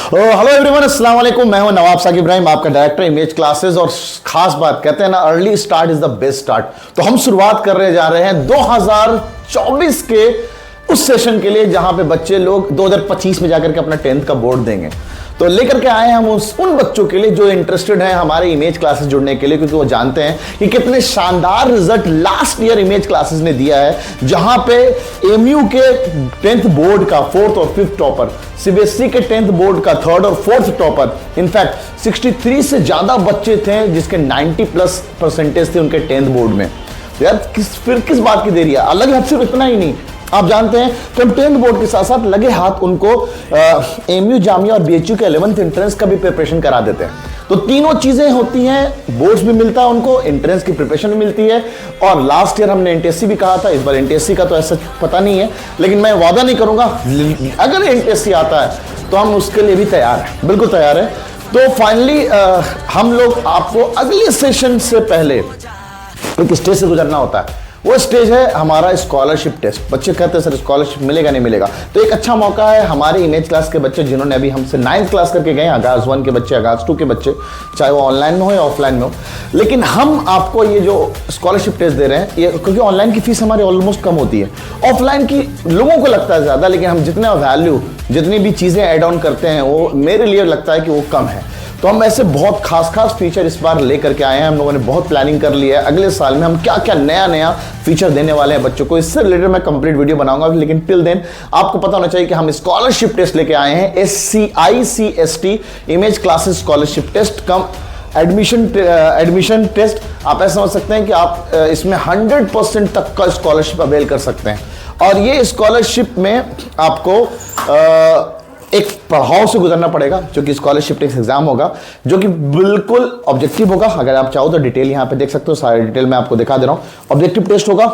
Hello everyone, अस्सलाम वालेकुम। मैं हूं नवाब साकिब इब्राहिम, आपका डायरेक्टर इमेज क्लासेस। और खास बात कहते हैं ना, early start is the best start. तो हम शुरुआत करने जा रहे हैं 2024 के उस सेशन के लिए जहां पे बच्चे लोग 2025 में जाकर के अपना 10th का बोर्ड देंगे। तो लेकर के आए हैं हम उन बच्चों के लिए जो इंटरेस्टेड हैं हमारे इमेज क्लासेस जुड़ने के लिए, क्योंकि वो जानते हैं कि कितने शानदार result last year image classes ने दिया है, जहां पे एमयू के 10th बोर्ड का 4th और 5th टॉपर, सीबीएसई के 10th बोर्ड का 3rd और 4th टॉपर, इनफैक्ट 63 से ज्यादा बच्चे थे जिसके 90+ परसेंटेज थे उनके 10th बोर्ड में। यार फिर किस बात की देरी है। अलग है सिर्फ इतना ही नहीं, आप जानते हैं कि हम 10th बोर्ड के साथ साथ लगे हाथ उनको एमयू, जामिया और बीएचयू के 11th एंट्रेंस का भी प्रिपरेशन करा देते हैं। तो तीनों चीजें होती हैं, बोर्ड्स भी मिलता है उनको, एंट्रेंस की प्रिपरेशन भी मिलती है। और लास्ट ईयर हमने एनटीएससी भी कहा था, इस बार एनटीएससी का तो ऐसा पता नहीं है, लेकिन मैं वादा नहीं करूंगा, अगर एनटीएससी आता है तो हम उसके लिए भी तैयार हैं, बिल्कुल तैयार है। तो फाइनली हम लोग आपको अगले सेशन से पहले एक स्टेज से गुजरना होता है। वो स्टेज है हमारा स्कॉलरशिप टेस्ट। बच्चे कहते हैं सर स्कॉलरशिप मिलेगा नहीं मिलेगा, तो एक अच्छा मौका है हमारे इमेज क्लास के बच्चे जिन्होंने अभी हमसे 9th क्लास करके गए, आगाज 1 के बच्चे, आगाज 2 के बच्चे, चाहे वो ऑनलाइन में हो या ऑफलाइन में हो। लेकिन हम आपको ये जो स्कॉलरशिप टेस्ट दे रहे हैं, ये क्योंकि ऑनलाइन की फीस हमारी ऑलमोस्ट कम होती है, ऑफलाइन की लोगों को लगता है ज्यादा, लेकिन हम जितना वैल्यू, जितनी भी चीजें एड ऑन करते हैं वो मेरे लिए लगता है कि वो कम है। तो हम ऐसे बहुत खास फीचर इस बार लेकर के आए हैं। हम लोगों ने बहुत प्लानिंग कर ली है, अगले साल में हम क्या क्या नया फीचर देने वाले हैं बच्चों को। इससे रिलेटेड मैं कंप्लीट वीडियो बनाऊंगा, लेकिन टिल देन आपको पता होना चाहिए कि हम स्कॉलरशिप टेस्ट लेके आए हैं, SCICST image classes scholarship test cum admission test. आप ऐसा समझ सकते हैं कि आप इसमें 100% तक का स्कॉलरशिप अवेल कर सकते हैं। और ये स्कॉलरशिप में आपको एक पढ़ाव से गुजरना पड़ेगा, जो कि स्कॉलरशिप टेस्ट एग्जाम होगा, जो कि बिल्कुल ऑब्जेक्टिव होगा। अगर आप चाहो तो डिटेल यहां पे देख सकते हो, सारे डिटेल मैं आपको दिखा दे रहा हूं। ऑब्जेक्टिव टेस्ट होगा,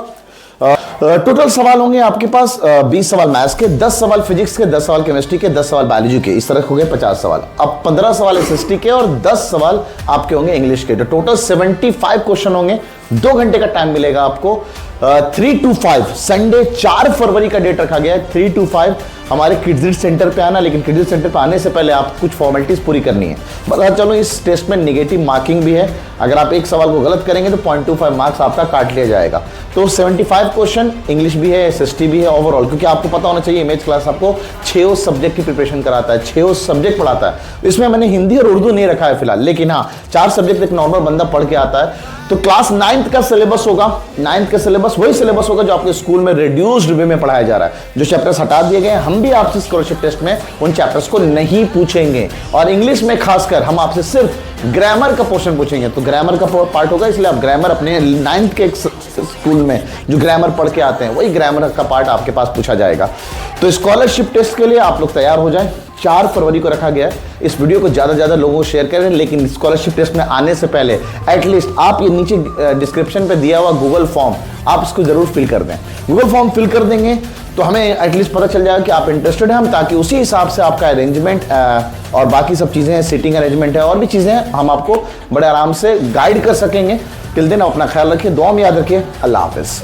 टोटल सवाल होंगे आपके पास 20 सवाल मैथ्स के, 10 सवाल फिजिक्स के, 10 सवाल केमिस्ट्री के, 10 सवाल बायोलॉजी के, इस तरह हो गए 50 सवाल। अब 15 सवाल एसएसटी के और 10 सवाल आपके होंगे इंग्लिश के। तो टोटल 75 क्वेश्चन होंगे। 2 घंटे का टाइम मिलेगा आपको। 3 to 5 संडे 4 फरवरी का डेट रखा गया है। 3 to 5 हमारे किड्स सेंटर पे आना, लेकिन किड्स सेंटर पे आने से पहले आप कुछ फॉर्मेलिटीज पूरी करनी है। बता चलो इस टेस्ट में नेगेटिव मार्किंग भी है, अगर आप एक सवाल को गलत करेंगे तो 0.25 मार्क्स आपका काट लिया जाएगा। तो 75 क्वेश्चन, इंग्लिश भी है, एसएसटी भी है ओवरऑल, क्योंकि आपको पता होना चाहिए इमेज क्लास आपको 6 सब्जेक्ट की प्रिपरेशन कराता है, 6 सब्जेक्ट पढ़ाता है। इसमें मैंने हिंदी और उर्दू नहीं रखा है फिलहाल, लेकिन हाँ 4 सब्जेक्ट एक नॉर्मल बंदा पढ़ के आता है। तो क्लास 9th का सिलेबस होगा, 9th का सिलेबस वही सिलेबस होगा जो आपके स्कूल में रिड्यूस्ड वे में पढ़ाया जा रहा है। जो चैप्टर्स हटा दिए गए, हम भी आपसे स्कॉलरशिप टेस्ट में उन चैप्टर्स को नहीं पूछेंगे। और इंग्लिश में खासकर हम आपसे सिर्फ ग्रामर का पोर्शन पूछेंगे। तो ग्रामर का पार्ट होगा, इसलिए आप ग्रामर अपने 9th के स्कूल में जो ग्रामर पढ़ के आते हैं वही ग्रामर का पार्ट आपके पास पूछा जाएगा। तो स्कॉलरशिप टेस्ट के लिए आप लोग तैयार हो जाएं। 4 फरवरी को रखा गया है। इस वीडियो को ज्यादा लोगों को शेयर करें, लेकिन स्कॉलरशिप टेस्ट में आने से पहले एटलीस्ट आप ये नीचे डिस्क्रिप्शन पे दिया हुआ गूगल फॉर्म आप इसको जरूर फिल कर दें। गूगल फॉर्म फिल कर देंगे तो हमें एटलीस्ट पता चल जाएगा कि आप इंटरेस्टेड हैं हम, ताकि उसी हिसाब से आपका अरेंजमेंट और बाकी सब चीजें हैं, सीटिंग अरेंजमेंट है और भी चीजें हैं, हम आपको बड़े आराम से गाइड कर सकेंगे। टिल दिन अपना ख्याल रखिए, दुआ में याद रखिए। अल्लाह हाफिज।